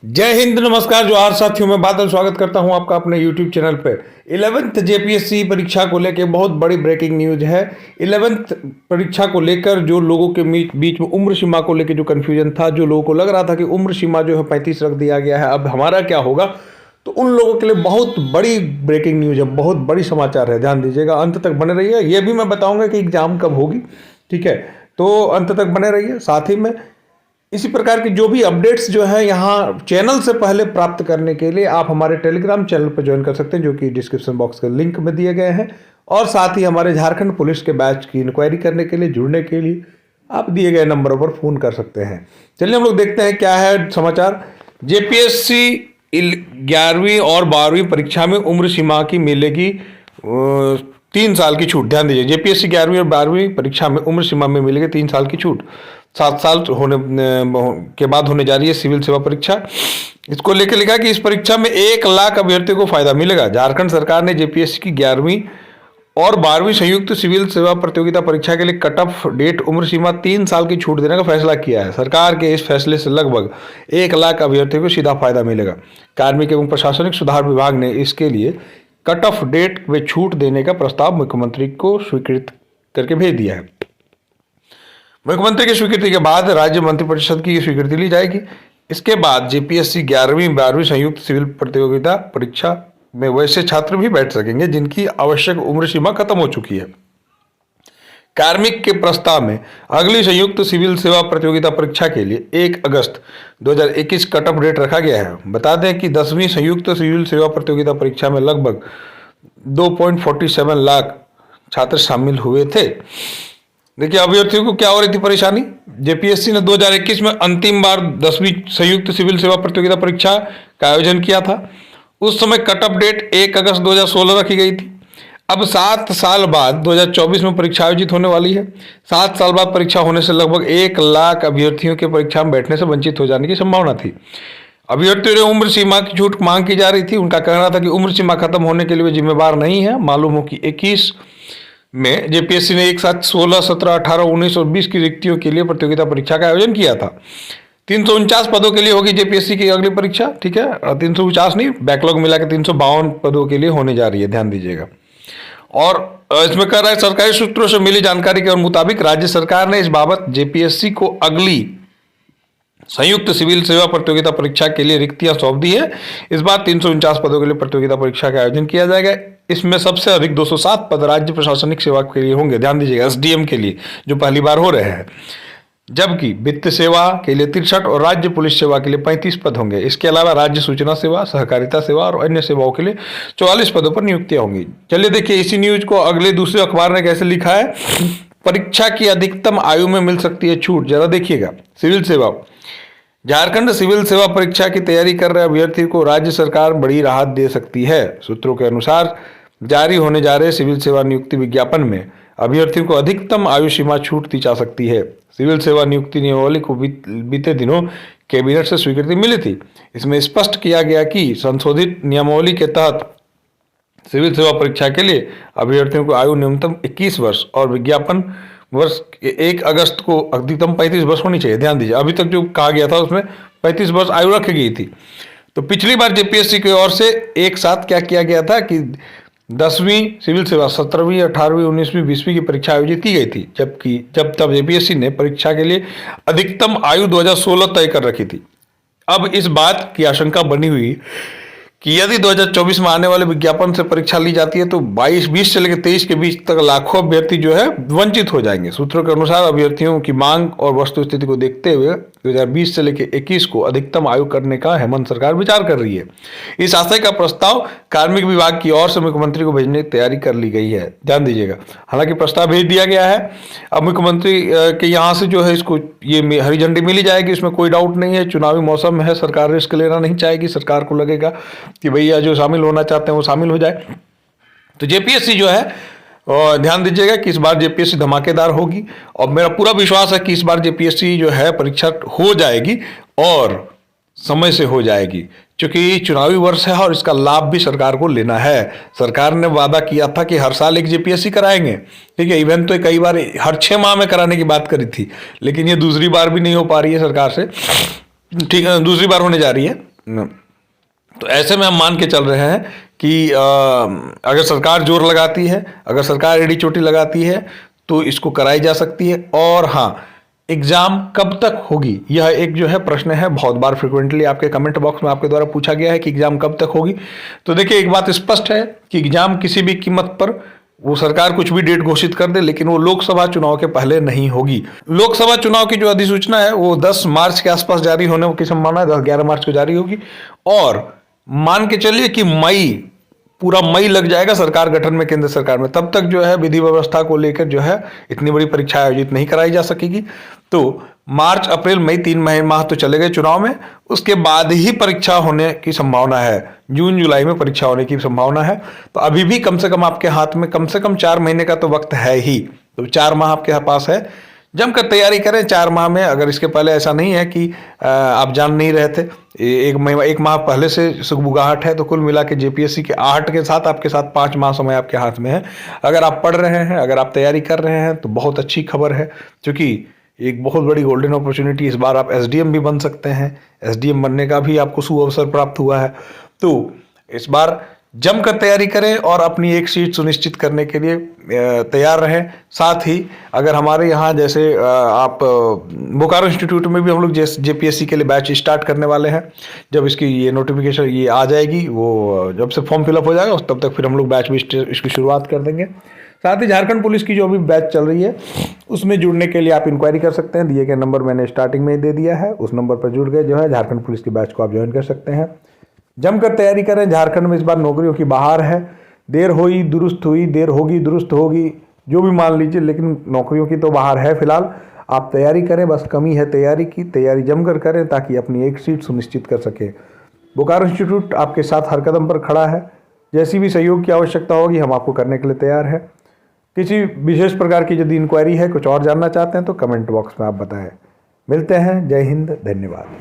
जय हिंद, नमस्कार जोहार साथियों। मैं बादल स्वागत करता हूं आपका अपने YouTube चैनल पे। 11th जेपीएससी परीक्षा को लेकर बहुत बड़ी ब्रेकिंग न्यूज है। 11th परीक्षा को लेकर जो लोगों के बीच में उम्र सीमा को लेकर जो कन्फ्यूजन था, जो लोगों को लग रहा था कि उम्र सीमा जो है 35 रख दिया गया है, अब हमारा क्या होगा, तो उन लोगों के लिए बहुत बड़ी ब्रेकिंग न्यूज है, बहुत बड़ी समाचार है। ध्यान दीजिएगा, अंत तक बने रहिए। ये भी मैं बताऊंगा कि एग्जाम कब होगी, ठीक है, तो अंत तक बने रहिए। साथ ही में इसी प्रकार की जो भी अपडेट्स जो है यहाँ चैनल से पहले प्राप्त करने के लिए आप हमारे टेलीग्राम चैनल पर ज्वाइन कर सकते हैं, जो कि डिस्क्रिप्शन बॉक्स के लिंक में दिए गए हैं। और साथ ही हमारे झारखंड पुलिस के बैच की इंक्वायरी करने के लिए, जुड़ने के लिए आप दिए गए नंबरों पर फ़ोन कर सकते हैं। चलिए हम लोग देखते हैं क्या है समाचार। जेपीएससी 11वीं और 12वीं परीक्षा में उम्र सीमा की मिलेगी 3 साल की छूट। ध्यान दीजिए, जेपीएससी 11वीं और 12वीं परीक्षा में उम्र सीमा में मिलेगी 3 साल की छूट। 7 साल होने के बाद होने जा रही है सिविल सेवा परीक्षा। इसको लेकर लिखा कि इस परीक्षा में 1 लाख अभ्यर्थियों को फायदा मिलेगा। झारखंड सरकार ने जेपीएससी की 11वीं और 12वीं संयुक्त सिविल सेवा प्रतियोगिता परीक्षा के लिए कट ऑफ डेट उम्र सीमा 3 साल की छूट देने का फैसला किया है। सरकार के इस फैसले से लगभग 1 लाख अभ्यर्थियों को सीधा फायदा मिलेगा। कार्मिक एवं प्रशासनिक सुधार विभाग ने इसके लिए कट ऑफ डेट में छूट देने का प्रस्ताव मुख्यमंत्री को स्वीकृत करके भेज दिया है। मुख्यमंत्री की स्वीकृति के बाद राज्य मंत्रिपरिषद की स्वीकृति ली जाएगी। इसके बाद जेपीएससी 11वीं 12वीं संयुक्त सिविल प्रतियोगिता परीक्षा में वैसे छात्र भी बैठ सकेंगे जिनकी आवश्यक उम्र सीमा खत्म हो चुकी है। कार्मिक के प्रस्ताव में अगली संयुक्त सिविल सेवा प्रतियोगिता परीक्षा के लिए 1 अगस्त 2021 कट ऑफ डेट रखा गया है। बता दें कि 10वीं संयुक्त सिविल सेवा प्रतियोगिता परीक्षा में लगभग 2.47 लाख छात्र शामिल हुए थे। देखिए, अभ्यर्थियों को क्या हो रही थी परेशानी। जेपीएससी ने 2021 में अंतिम बार 10वीं संयुक्त सिविल सेवा प्रतियोगिता परीक्षा का आयोजन किया था। उस समय कट ऑफ डेट 1 अगस्त 2016 रखी गई थी। अब 7 साल बाद 2024 में परीक्षा आयोजित होने वाली है। 7 साल बाद परीक्षा होने से लगभग 1 लाख अभ्यर्थियों के परीक्षा में बैठने से वंचित हो जाने की संभावना थी। अभ्यर्थियों ने उम्र सीमा की छूट मांग की जा रही थी। उनका कहना था कि उम्र सीमा खत्म होने के लिए वे जिम्मेवार नहीं है। मालूम हो कि 21 में जेपीएससी ने एक साथ 16, 17, 18, 19 और 20 की रिक्तियों के लिए प्रतियोगिता परीक्षा का आयोजन किया था। 349 पदों के लिए होगी जेपीएससी की अगली परीक्षा, ठीक है। 349 नहीं, बैकलॉग मिला के 352 पदों के लिए होने जा रही है, ध्यान दीजिएगा। और इसमें कह रहा है, सरकारी सूत्रों से मिली जानकारी के मुताबिक राज्य सरकार ने इस बाबत जेपीएससी को अगली संयुक्त सिविल सेवा प्रतियोगिता परीक्षा के लिए रिक्तियां सौंप दी है। इस बार 349 पदों के लिए प्रतियोगिता परीक्षा का आयोजन किया जाएगा। इसमें सबसे अधिक 207 पद राज्य प्रशासनिक सेवा के लिए होंगे। ध्यान दीजिएगा, एसडीएम के लिए जो पहली बार हो रहे हैं, जबकि वित्त सेवा के लिए 63 और राज्य पुलिस सेवा के लिए 35 पद होंगे। इसके अलावा राज्य सूचना सेवा, सहकारिता सेवा और अन्य सेवाओं के लिए 44 पदों पर नियुक्तियां होंगी। चलिए देखिए, इसी न्यूज को अगले दूसरे अखबार ने कैसे लिखा है। परीक्षा की अधिकतम आयु में मिल सकती है छूट, जरा देखिएगा। सिविल सेवा, झारखंड सिविल सेवा परीक्षा की तैयारी कर रहे अभ्यर्थी को राज्य सरकार बड़ी राहत दे सकती है। सूत्रों के अनुसार जारी होने जा रहे सिविल सेवा नियुक्ति विज्ञापन में अभ्यर्थियों को अधिकतम आयु सीमा छूट दी जा सकती है। सिविल सेवा नियुक्ति नियमावली को बीते दिनों कैबिनेट से स्वीकृति मिली थी। इसमें स्पष्ट किया गया कि संशोधित नियमावली के तहत सिविल सेवा परीक्षा के लिए अभ्यर्थियों को आयु न्यूनतम 21 वर्ष और विज्ञापन वर्ष 1 अगस्त को अधिकतम 35 वर्ष होनी चाहिए। ध्यान दीजिए, अभी तक जो कहा गया था उसमें 35 वर्ष आयु रखी गई थी। तो पिछली बार जेपीएससी की ओर से एक साथ क्या किया गया था कि 10वीं सिविल सेवा, 17वीं, 18वीं, 19वीं, 20वीं की परीक्षा आयोजित की गई थी, जबकि तब जेपीएससी ने परीक्षा के लिए अधिकतम आयु 2016 तय कर रखी थी। अब इस बात की आशंका बनी हुई कि यदि 2024 में आने वाले विज्ञापन से परीक्षा ली जाती है तो 20 से लेकर 23 के बीच तक लाखों अभ्यर्थी जो है वंचित हो जाएंगे। सूत्रों के अनुसार अभ्यर्थियों की मांग और वस्तुस्थिति को देखते हुए 2020 से लेकर 21 को अधिकतम आयु करने का हेमंत सरकार विचार कर रही है। इस आशय का प्रस्ताव कार्मिक विभाग की ओर से मुख्यमंत्री को भेजने की तैयारी कर ली गई है। ध्यान दीजिएगा, हालांकि प्रस्ताव भेज दिया गया है। अब मुख्यमंत्री के यहाँ से जो है इसको ये हरी झंडी मिली जाएगी, इसमें कोई डाउट नहीं है। चुनावी मौसम है, सरकार रिस्क लेना नहीं चाहेगी। सरकार को लगेगा कि भैया जो शामिल होना चाहते हैं वो शामिल हो जाए। तो जेपीएससी जो है, और ध्यान दीजिएगा कि इस बार जेपीएससी धमाकेदार होगी और मेरा पूरा विश्वास है कि इस बार जेपीएससी जो है परीक्षा हो जाएगी और समय से हो जाएगी, क्योंकि चुनावी वर्ष है और इसका लाभ भी सरकार को लेना है। सरकार ने वादा किया था कि हर साल एक जेपीएससी कराएंगे, ठीक है। इवेंट तो कई बार हर 6 माह में कराने की बात करी थी, लेकिन ये दूसरी बार भी नहीं हो पा रही है सरकार से, ठीक है, दूसरी बार होने जा रही है। तो ऐसे में हम मान के चल रहे हैं कि अगर सरकार जोर लगाती है, अगर सरकार एड़ी चोटी लगाती है तो इसको कराई जा सकती है। और हाँ, एग्जाम कब तक होगी, यह एक जो है प्रश्न है, बहुत बार फ्रिक्वेंटली आपके कमेंट बॉक्स में आपके द्वारा पूछा गया है कि एग्जाम कब तक होगी। तो देखिए, एक बात स्पष्ट है कि एग्जाम किसी भी कीमत पर, वो सरकार कुछ भी डेट घोषित कर दे, लेकिन वो लोकसभा चुनाव के पहले नहीं होगी। लोकसभा चुनाव की जो अधिसूचना है वो 10 मार्च के आसपास जारी होने की संभावना है, 10-11 मार्च को जारी होगी। और मान के चलिए कि पूरा मई लग जाएगा सरकार गठन में, केंद्र सरकार में, तब तक जो है विधि व्यवस्था को लेकर जो है इतनी बड़ी परीक्षा आयोजित नहीं कराई जा सकेगी। तो मार्च, अप्रैल, मई 3 माह तो चले गए चुनाव में, उसके बाद ही परीक्षा होने की संभावना है, जून जुलाई में परीक्षा होने की संभावना है। तो अभी भी कम से कम आपके हाथ में कम से कम 4 महीने का तो वक्त है ही, तो 4 माह आपके पास है, जमकर तैयारी करें 4 माह में। अगर इसके पहले ऐसा नहीं है कि आप जान नहीं रहे थे, एक माह पहले से सुगबुगाहट है, तो कुल मिला के जेपीएससी के आहट के साथ आपके साथ 5 माह समय आपके हाथ में है। अगर आप पढ़ रहे हैं, अगर आप तैयारी कर रहे हैं तो बहुत अच्छी खबर है, क्योंकि एक बहुत बड़ी गोल्डन अपॉर्चुनिटी, इस बार आप एसडीएम भी बन सकते हैं, एसडीएम बनने का भी आपको सुअवसर प्राप्त हुआ है। तो इस बार जमकर तैयारी करें और अपनी एक सीट सुनिश्चित करने के लिए तैयार रहें। साथ ही अगर हमारे यहाँ जैसे आप बोकारो इंस्टीट्यूट में भी हम लोग जेपीएससी के लिए बैच स्टार्ट करने वाले हैं, जब इसकी ये नोटिफिकेशन ये आ जाएगी, वो जब से फॉर्म फिलअप हो जाएगा तब तक फिर हम लोग बैच भी इसकी शुरुआत कर देंगे। साथ ही झारखंड पुलिस की जो अभी बैच चल रही है उसमें जुड़ने के लिए आप इंक्वायरी कर सकते हैं, दिए गए नंबर मैंने स्टार्टिंग में ही दे दिया है, उस नंबर पर जुड़ गए जो है झारखंड पुलिस की बैच को आप ज्वाइन कर सकते हैं। जमकर तैयारी करें, झारखंड में इस बार नौकरियों की बहार है, देर हुई दुरुस्त हुई, देर होगी दुरुस्त होगी, जो भी मान लीजिए, लेकिन नौकरियों की तो बहार है फिलहाल। आप तैयारी करें, बस कमी है तैयारी की, तैयारी जमकर करें ताकि अपनी एक सीट सुनिश्चित कर सके। बोकारो इंस्टीट्यूट आपके साथ हर कदम पर खड़ा है, जैसी भी सहयोग की आवश्यकता होगी हम आपको करने के लिए तैयार है। किसी विशेष प्रकार की यदि इंक्वायरी है, कुछ और जानना चाहते हैं तो कमेंट बॉक्स में आप बताएं। मिलते हैं, जय हिंद, धन्यवाद।